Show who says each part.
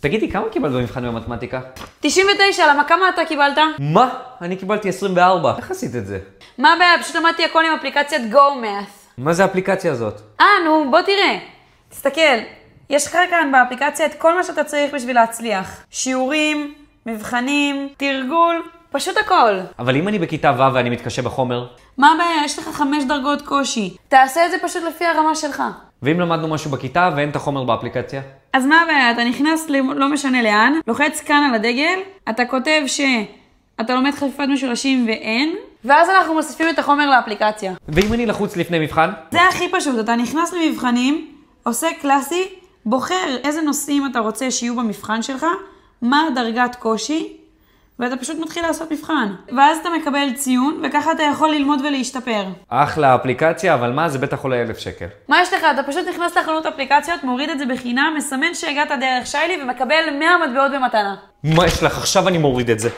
Speaker 1: תגידי, כמה קיבלת במבחן במתמטיקה?
Speaker 2: 99, למה כמה אתה קיבלת?
Speaker 1: מה? אני קיבלתי 24. איך עשית את זה?
Speaker 2: מה הבעיה? פשוט למדתי הכל עם אפליקציית GoMath.
Speaker 1: מה זה האפליקציה הזאת?
Speaker 2: נו, בוא תראה. תסתכל, יש לך כאן באפליקציה את כל מה שאתה צריך בשביל להצליח. שיעורים, מבחנים, תרגול, פשוט הכל.
Speaker 1: אבל אם אני בכיתה ו' ואני מתקשה בחומר?
Speaker 2: מה הבעיה? יש לך 5 דרגות קושי. תעשה את זה פשוט לפי הרמה שלך.
Speaker 1: ואם למדנו משהו בכיתה ואין את החומר באפליקציה?
Speaker 2: אז מה הבעיה? אתה נכנס לא משנה לאן, לוחץ כאן על הדגל, אתה כותב שאתה לומד חפיפת משולשים ואין, ואז אנחנו מוסיפים את החומר לאפליקציה.
Speaker 1: ואם אני לחוץ לפני מבחן?
Speaker 2: זה הכי פשוט, אתה נכנס למבחנים, עושה קלאסי, בוחר איזה נושאים אתה רוצה שיהיו במבחן שלך, מה דרגת קושי, ואתה פשוט מתחיל לעשות מבחן. ואז אתה מקבל ציון, וככה אתה יכול ללמוד ולהשתפר.
Speaker 1: אחלה אפליקציה, אבל מה? זה בטח עולה 1,000 שקל.
Speaker 2: מה יש לך? אתה פשוט נכנס לחנות אפליקציות, מוריד את זה בחינם, מסמן שהגעת דרך שיילי ומקבל 100 מטבעות במתנה.
Speaker 1: מה יש לך? עכשיו אני מוריד את זה.